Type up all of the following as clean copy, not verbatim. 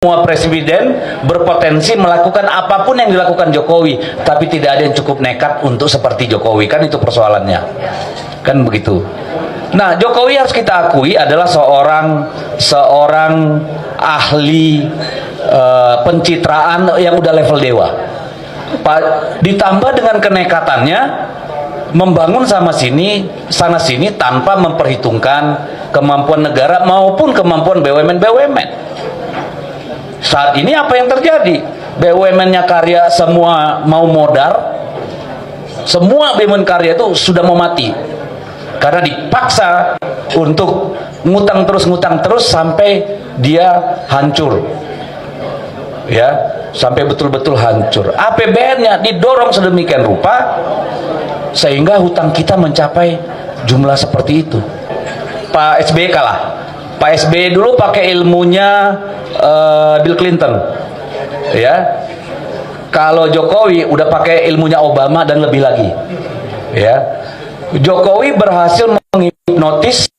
Semua presiden berpotensi melakukan apapun yang dilakukan Jokowi, tapi tidak ada yang cukup nekat untuk seperti Jokowi. Kan itu persoalannya, kan begitu. Nah, Jokowi harus kita akui adalah seorang ahli pencitraan yang udah level dewa. Ditambah dengan kenekatannya membangun sana sini tanpa memperhitungkan kemampuan negara maupun kemampuan BUMN. Saat ini apa yang terjadi? BUMN-nya karya semua mau modar, semua BUMN karya itu sudah mau mati karena dipaksa untuk ngutang terus sampai dia hancur, ya, sampai betul-betul hancur. APBN-nya didorong sedemikian rupa sehingga hutang kita mencapai jumlah seperti itu. Pak SBY kalah. Pak SBY dulu pakai ilmunya Bill Clinton, ya. Kalau Jokowi udah pakai ilmunya Obama dan lebih lagi, ya. Jokowi berhasil menghipnotis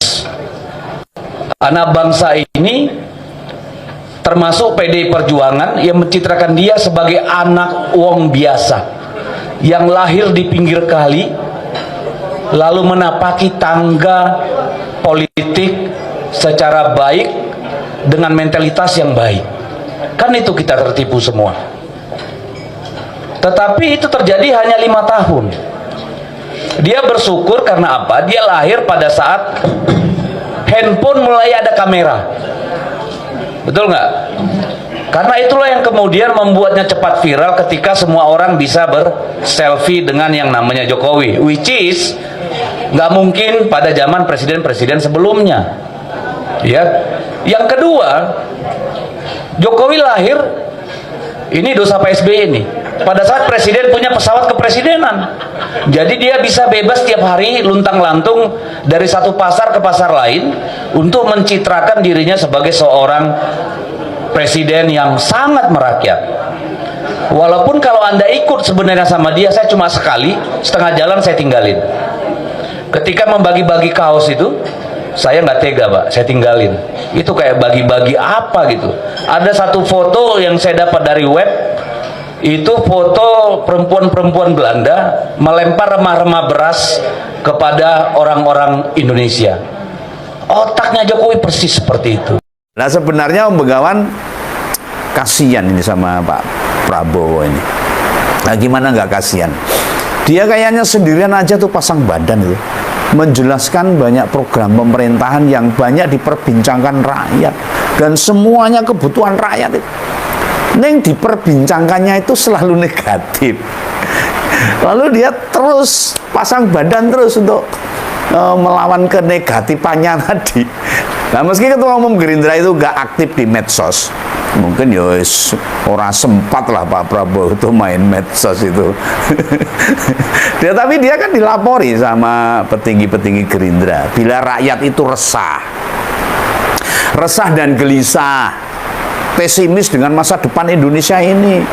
anak bangsa ini, termasuk PDI Perjuangan, yang mencitrakan dia sebagai anak wong biasa yang lahir di pinggir kali lalu menapaki tangga politik secara baik dengan mentalitas yang baik. Kan itu kita tertipu semua. Tetapi itu terjadi hanya 5 tahun. Dia bersyukur karena apa? Dia lahir pada saat handphone mulai ada kamera. Betul nggak? Karena itulah yang kemudian membuatnya cepat viral ketika semua orang bisa berselfie dengan yang namanya Jokowi, which is nggak mungkin pada zaman presiden-presiden sebelumnya. Ya, yang kedua, Jokowi lahir, ini dosa Pak SBY ini, pada saat presiden punya pesawat kepresidenan, jadi dia bisa bebas tiap hari luntang-lantung dari satu pasar ke pasar lain untuk mencitrakan dirinya sebagai seorang presiden yang sangat merakyat. Walaupun kalau Anda ikut sebenarnya sama dia, saya cuma sekali, setengah jalan saya tinggalin. Ketika membagi-bagi kaos itu, saya nggak tega, Pak, saya tinggalin. Itu kayak bagi-bagi apa gitu. Ada satu foto yang saya dapat dari web, itu foto perempuan-perempuan Belanda melempar remah-remah beras kepada orang-orang Indonesia. Otaknya Jokowi persis seperti itu. Nah, sebenarnya Om Begawan kasihan ini sama Pak Prabowo ini. Nah, gimana nggak kasihan? Dia kayaknya sendirian aja tuh pasang badan itu, menjelaskan banyak program pemerintahan yang banyak diperbincangkan rakyat dan semuanya kebutuhan rakyat itu. Neng diperbincangkannya itu selalu negatif. Lalu dia terus pasang badan terus untuk melawan kenegatifannya tadi. Nah, meski Ketua Umum Gerindra itu gak aktif di medsos, mungkin ya orang sempat lah Pak Prabowo itu main medsos itu. Tapi dia kan dilapori sama petinggi-petinggi Gerindra bila rakyat itu resah dan gelisah, pesimis dengan masa depan Indonesia ini.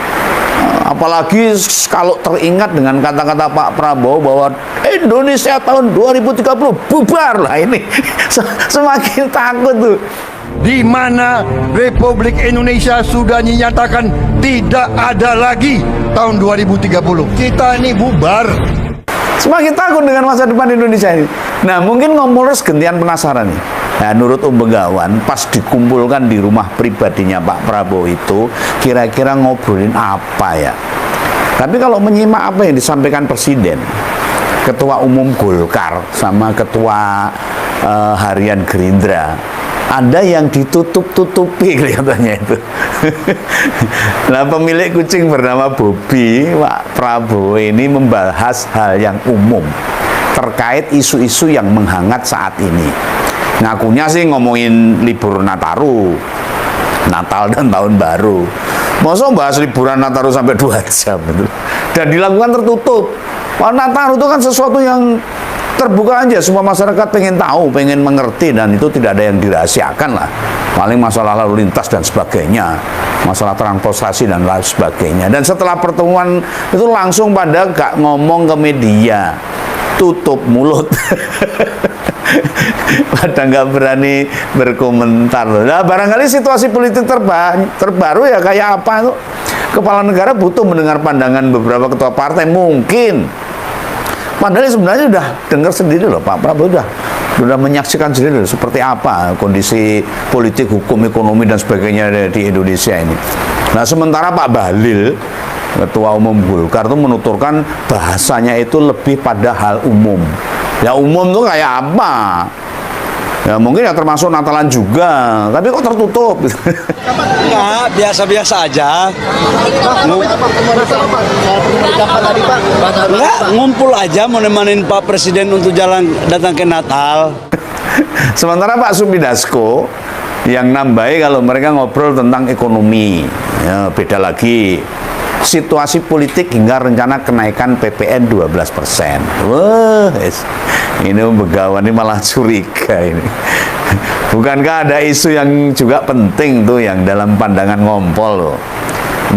Apalagi kalau teringat dengan kata-kata Pak Prabowo bahwa Indonesia tahun 2030 bubar lah, ini semakin takut tuh. Di mana Republik Indonesia sudah dinyatakan tidak ada lagi tahun 2030. Kita ini bubar. Semakin takut dengan masa depan Indonesia ini. Nah, mungkin Kompolres gentian penasaran nih. Nah, menurut Om Begawan, pas dikumpulkan di rumah pribadinya Pak Prabowo itu, kira-kira ngobrolin apa ya? Tapi kalau menyimak apa yang disampaikan Presiden, Ketua Umum Golkar, sama Ketua Harian Gerindra, ada yang ditutup-tutupi kelihatannya itu. Nah, pemilik kucing bernama Bobby, Pak Prabowo ini membahas hal yang umum terkait isu-isu yang menghangat saat ini. Ngakunya sih ngomongin libur Nataru, Natal dan Tahun Baru. Masa bahas liburan Nataru sampai 2 jam itu. Dan dilakukan tertutup. Wah, Nataru itu kan sesuatu yang terbuka aja, semua masyarakat pengen tahu, pengen mengerti, dan itu tidak ada yang dirahasiakan lah. Paling masalah lalu lintas dan sebagainya, masalah transportasi dan lain sebagainya. Dan setelah pertemuan itu langsung pada gak ngomong ke media, tutup mulut. pada nggak berani berkomentar. Nah, barangkali situasi politik terbaru ya kayak apa tuh? Kepala negara butuh mendengar pandangan beberapa ketua partai mungkin. Padahal sebenarnya sudah dengar sendiri loh, Pak Prabowo sudah menyaksikan sendiri loh, seperti apa kondisi politik, hukum, ekonomi dan sebagainya di Indonesia ini. Nah, sementara Pak Bahlil, Ketua Umum Golkar itu menuturkan bahasanya itu lebih pada hal umum. Ya umum tuh kayak apa? Ya mungkin ya termasuk Natalan juga, tapi kok tertutup? Enggak, biasa-biasa aja. Enggak, ngumpul aja mau nemanin Pak Presiden untuk jalan datang ke Natal. Sementara Pak Sumidasko yang nambahi kalau mereka ngobrol tentang ekonomi, ya, beda lagi. Situasi politik hingga rencana kenaikan PPN 12%. Wah, ini Begawan ini malah curiga ini. Bukankah ada isu yang juga penting tuh yang dalam pandangan ngompol loh.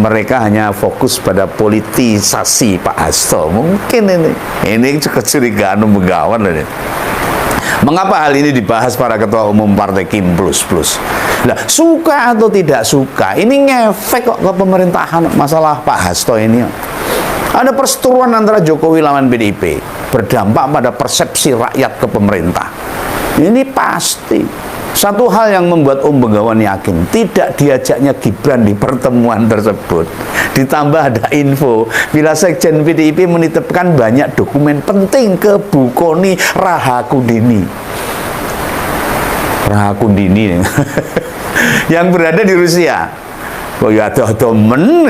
Mereka hanya fokus pada politisasi Pak Hasto. Mungkin ini kecurigaan Begawan loh ini. Mengapa hal ini dibahas para ketua umum partai Kim Plus Plus? Nah, suka atau tidak suka, ini ngefek kok ke pemerintahan masalah Pak Hasto ini. Ada perseteruan antara Jokowi lawan PDIP, berdampak pada persepsi rakyat ke pemerintah. Ini pasti. Satu hal yang membuat Om Begawan yakin, tidak diajaknya Gibran di pertemuan tersebut. Ditambah ada info, bila Sekjen PDIP menitipkan banyak dokumen penting ke Bu Koni Rahakundini. Rahakundini yang berada di Rusia. Oh ya, temen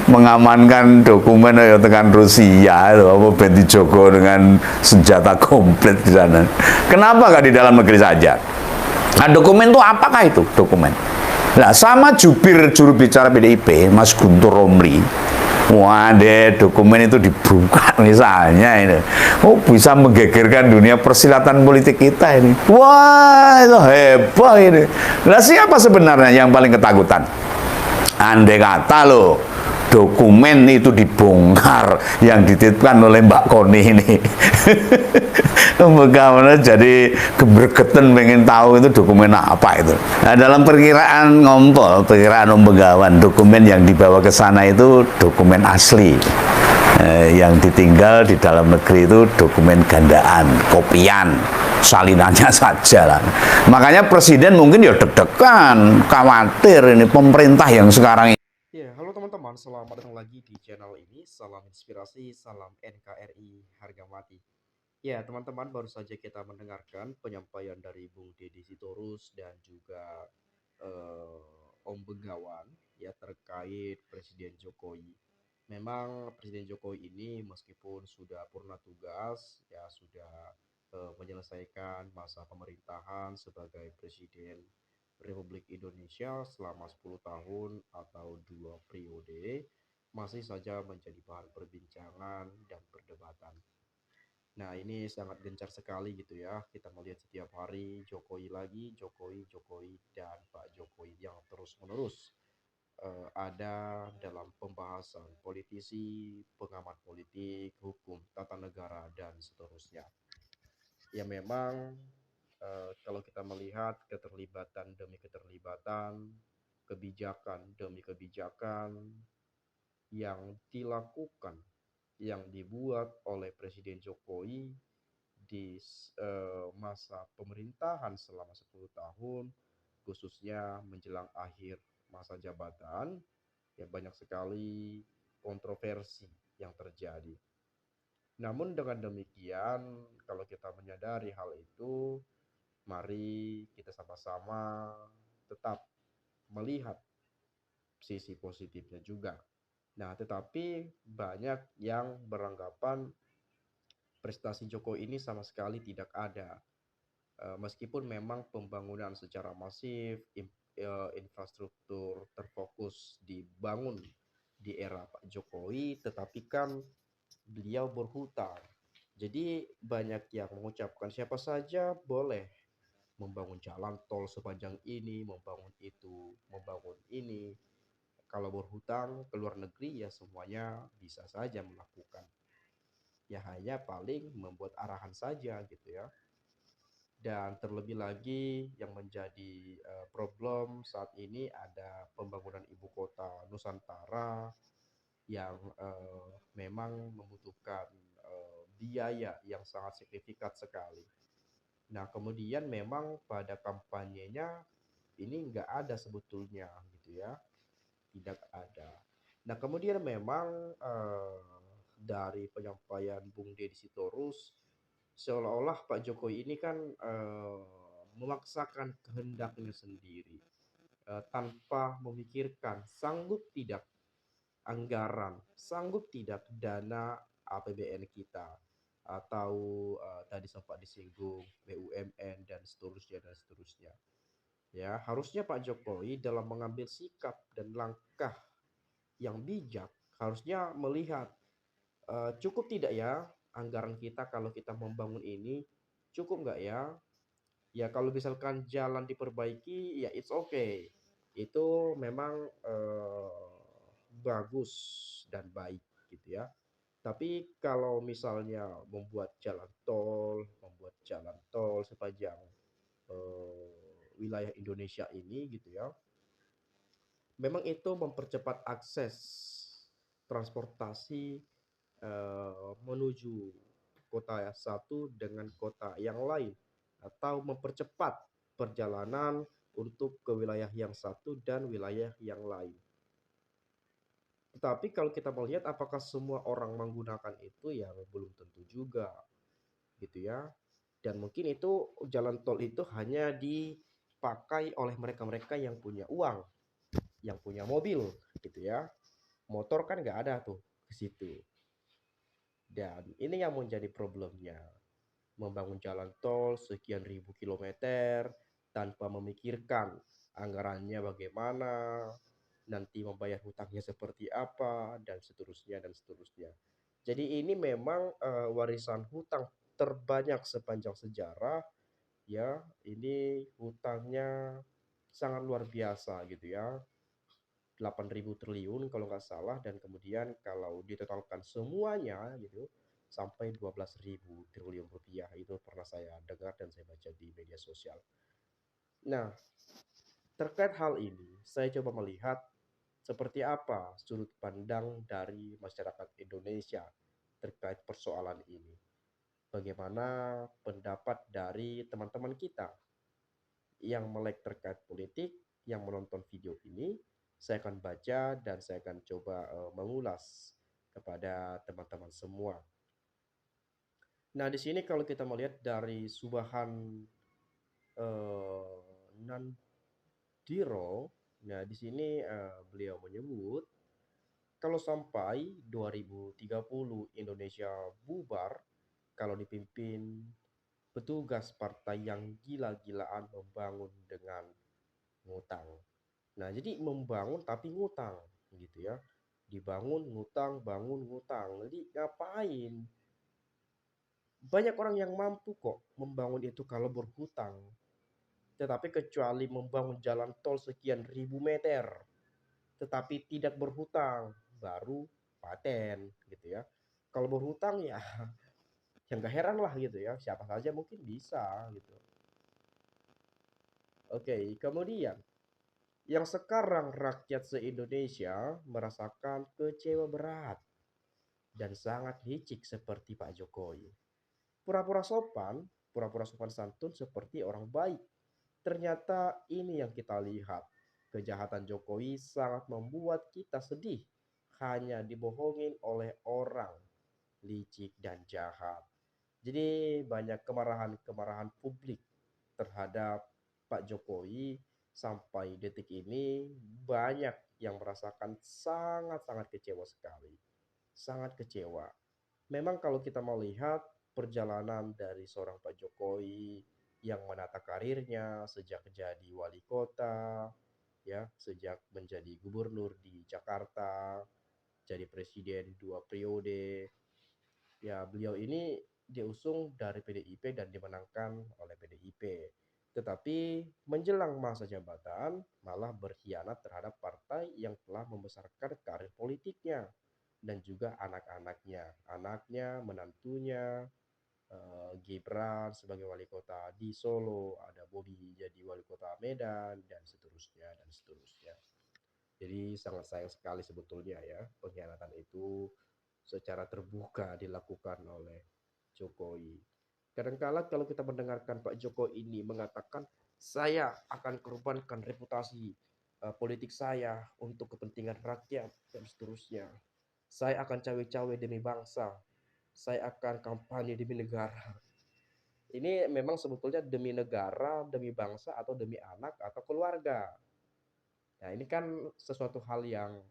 mengamankan dokumen ya tekan Rusia, apa Benti Joko dengan senjata komplit di sana. Kenapa nggak di dalam negeri saja? Nah, dokumen itu apakah itu dokumen? Nah, sama jubir juru bicara PDIP, Mas Guntur Romli. Wah, dokumen itu dibuka misalnya ini. Oh, bisa menggegerkan dunia persilatan politik kita ini. Wah, itu hebat ini. Nah, siapa sebenarnya yang paling ketakutan? Andai kata loh, dokumen itu dibongkar yang dititipkan oleh Mbak Koni ini. Bagaimana jadi kebergeten pengen tahu itu dokumen apa itu. Nah, dalam perkiraan ngompol, perkiraan Om Begawan, dokumen yang dibawa ke sana itu dokumen asli. Yang ditinggal di dalam negeri itu dokumen gandaan, kopian, salinannya saja lah. Makanya Presiden mungkin ya deg-degan, khawatir ini pemerintah yang sekarang ini. Ya, halo teman-teman, selamat datang lagi di channel ini. Salam inspirasi, salam NKRI, harga mati. Ya, teman-teman, baru saja kita mendengarkan penyampaian dari Bung Deddy Sitorus dan juga Om Begawan ya terkait Presiden Jokowi. Memang Presiden Jokowi ini meskipun sudah purna tugas, ya sudah menyelesaikan masa pemerintahan sebagai Presiden Republik Indonesia selama 10 tahun atau 2 periode, masih saja menjadi bahan perbincangan dan perdebatan. Nah, ini sangat gencar sekali gitu ya. Kita melihat setiap hari Jokowi lagi, Jokowi, Jokowi, dan Pak Jokowi yang terus-menerus ada dalam pembahasan politisi, pengamat politik, hukum, tata negara, dan seterusnya. Ya memang kalau kita melihat keterlibatan demi keterlibatan, kebijakan demi kebijakan yang dilakukan, yang dibuat oleh Presiden Jokowi di masa pemerintahan selama 10 tahun, khususnya menjelang akhir masa jabatan, ya banyak sekali kontroversi yang terjadi. Namun dengan demikian, kalau kita menyadari hal itu, mari kita sama-sama tetap melihat sisi positifnya juga. Nah, tetapi banyak yang beranggapan prestasi Jokowi ini sama sekali tidak ada. Meskipun memang pembangunan secara masif, infrastruktur terfokus dibangun di era Pak Jokowi, tetapi kan beliau berhutang. Jadi banyak yang mengucapkan siapa saja boleh membangun jalan tol sepanjang ini, membangun itu, membangun ini. Kalau berhutang ke luar negeri ya semuanya bisa saja melakukan. Ya hanya paling membuat arahan saja gitu ya. Dan terlebih lagi yang menjadi problem saat ini ada pembangunan ibu kota Nusantara yang memang membutuhkan biaya yang sangat signifikan sekali. Nah, kemudian memang pada kampanyenya ini nggak ada sebetulnya gitu ya, tidak ada. Nah, kemudian memang dari penyampaian Bung Deddy Sitorus seolah-olah Pak Jokowi ini kan memaksakan kehendaknya sendiri tanpa memikirkan sanggup tidak anggaran, sanggup tidak dana APBN kita atau tadi sempat disinggung BUMN dan seterusnya dan seterusnya. Ya, harusnya Pak Jokowi dalam mengambil sikap dan langkah yang bijak harusnya melihat cukup tidak ya anggaran kita kalau kita membangun ini, cukup nggak ya? Ya kalau misalkan jalan diperbaiki ya it's okay. Itu memang bagus dan baik gitu ya. Tapi kalau misalnya membuat jalan tol sepanjang wilayah Indonesia ini gitu ya, memang itu mempercepat akses transportasi menuju kota satu dengan kota yang lain atau mempercepat perjalanan untuk ke wilayah yang satu dan wilayah yang lain. Tetapi kalau kita melihat apakah semua orang menggunakan itu ya belum tentu juga gitu ya. Dan mungkin itu jalan tol itu hanya dipakai oleh mereka-mereka yang punya uang, yang punya mobil gitu ya. Motor kan nggak ada tuh ke situ. Dan ini yang menjadi problemnya. Membangun jalan tol sekian ribu kilometer tanpa memikirkan anggarannya bagaimana, nanti membayar hutangnya seperti apa, dan seterusnya dan seterusnya. Jadi ini memang warisan hutang terbanyak sepanjang sejarah ya. Ini hutangnya sangat luar biasa gitu ya. 8.000 triliun kalau nggak salah dan kemudian kalau ditotalkan semuanya gitu sampai 12.000 triliun rupiah itu pernah saya dengar dan saya baca di media sosial. Nah, terkait hal ini saya coba melihat seperti apa sudut pandang dari masyarakat Indonesia terkait persoalan ini. Bagaimana pendapat dari teman-teman kita yang melek terkait politik, yang menonton video ini, saya akan baca dan saya akan coba mengulas kepada teman-teman semua. Nah, di sini kalau kita melihat dari Subahan Nandiro, nah di sini beliau menyebut kalau sampai 2030 Indonesia bubar kalau dipimpin petugas partai yang gila-gilaan membangun dengan ngutang. Nah, jadi membangun tapi ngutang gitu ya. Dibangun ngutang, bangun ngutang. Jadi ngapain? Banyak orang yang mampu kok membangun itu kalau berhutang. Tetapi kecuali membangun jalan tol sekian ribu meter, tetapi tidak berhutang, baru paten gitu ya. Kalau berhutang ya yang gak heran lah gitu ya. Siapa saja mungkin bisa gitu. Oke, kemudian yang sekarang rakyat se-Indonesia merasakan kecewa berat dan sangat licik seperti Pak Jokowi. Pura-pura sopan santun seperti orang baik. Ternyata ini yang kita lihat. Kejahatan Jokowi sangat membuat kita sedih. Hanya dibohongin oleh orang licik dan jahat. Jadi banyak kemarahan-kemarahan publik terhadap Pak Jokowi sampai detik ini banyak yang merasakan sangat-sangat kecewa sekali. Sangat kecewa. Memang kalau kita melihat perjalanan dari seorang Pak Jokowi yang menata karirnya sejak jadi wali kota, ya, sejak menjadi gubernur di Jakarta, jadi presiden 2 periode, ya beliau ini diusung dari PDIP dan dimenangkan oleh PDIP. Tetapi menjelang masa jabatan malah berkhianat terhadap partai yang telah membesarkan karir politiknya dan juga anak-anaknya, menantunya, Gibran sebagai wali kota di Solo, ada Bobi jadi wali kota Medan, dan seterusnya dan seterusnya. Jadi sangat sayang sekali sebetulnya ya, pengkhianatan itu secara terbuka dilakukan oleh Jokowi. Kadangkala kalau kita mendengarkan Pak Jokowi ini mengatakan, saya akan korbankan reputasi politik saya untuk kepentingan rakyat dan seterusnya. Saya akan cawe-cawe demi bangsa. Saya akan kampanye demi negara. Ini memang sebetulnya demi negara, demi bangsa, atau demi anak atau keluarga. Nah, ini kan sesuatu hal yang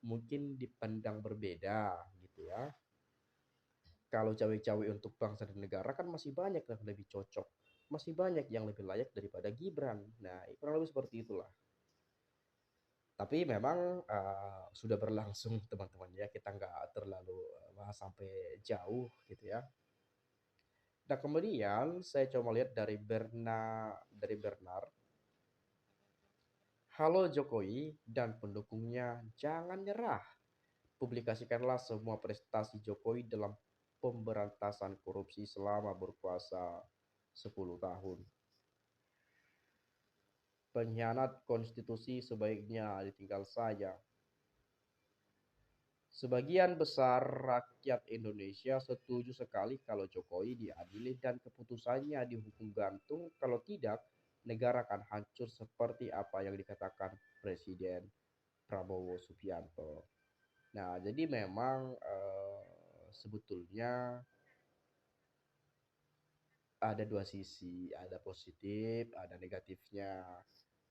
mungkin dipandang berbeda gitu ya. Kalau cawe-cawe untuk bangsa dan negara kan masih banyak yang lebih cocok. Masih banyak yang lebih layak daripada Gibran. Nah, kurang lebih seperti itulah. Tapi memang sudah berlangsung teman-teman ya. Kita nggak terlalu bahas sampai jauh gitu ya. Nah, kemudian saya coba lihat dari Bernard. Halo Jokowi dan pendukungnya, jangan nyerah. Publikasikanlah semua prestasi Jokowi dalam pemberantasan korupsi selama berkuasa 10 tahun. Pengkhianat konstitusi sebaiknya ditinggal saja. Sebagian besar rakyat Indonesia setuju sekali kalau Jokowi diadili dan keputusannya dihukum gantung. Kalau tidak, negara akan hancur seperti apa yang dikatakan Presiden Prabowo Subianto. Nah, jadi memang sebetulnya ada dua sisi, ada positif, ada negatifnya.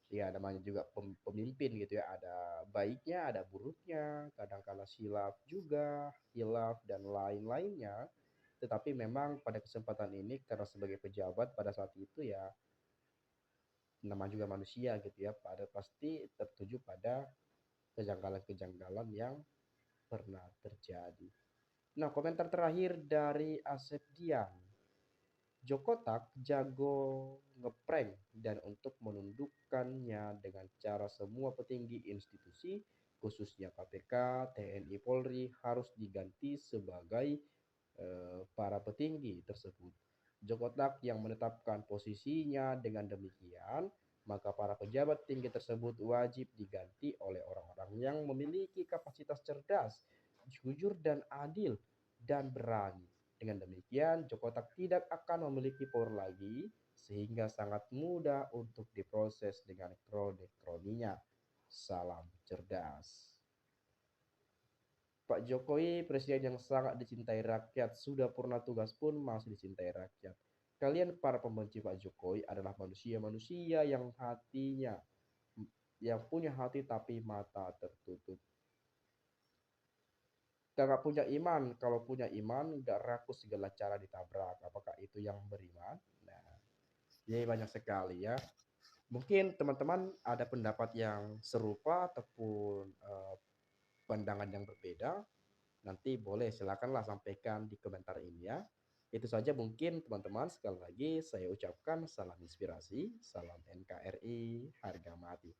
Ya, namanya juga pemimpin gitu ya, ada baiknya, ada buruknya, kadang-kala silaf juga, hilaf dan lain-lainnya. Tetapi memang pada kesempatan ini karena sebagai pejabat pada saat itu ya, nama juga manusia gitu ya, pada pasti tertuju pada kejanggalan-kejanggalan yang pernah terjadi. Nah, komentar terakhir dari Asep Dian. Jokotak jago ngeprank dan untuk menundukkannya dengan cara semua petinggi institusi, khususnya KPK, TNI, Polri harus diganti sebagai para petinggi tersebut. Jokotak yang menetapkan posisinya dengan demikian, maka para pejabat tinggi tersebut wajib diganti oleh orang-orang yang memiliki kapasitas cerdas, jujur dan adil, dan berani. Dengan demikian, Jokotak tidak akan memiliki power lagi, sehingga sangat mudah untuk diproses dengan kroni-kroninya. Salam cerdas. Pak Jokowi, presiden yang sangat dicintai rakyat, sudah purna tugas pun masih dicintai rakyat. Kalian para pembenci Pak Jokowi adalah manusia-manusia yang punya hati tapi mata tertutup. Nggak punya iman, kalau punya iman nggak rakus segala cara ditabrak. Apakah itu yang beriman? Nah, ini banyak sekali ya. Mungkin teman-teman ada pendapat yang serupa ataupun pandangan yang berbeda. Nanti boleh silakanlah sampaikan di komentar ini ya. Itu saja mungkin teman-teman, sekali lagi saya ucapkan salam inspirasi, salam NKRI, harga mati.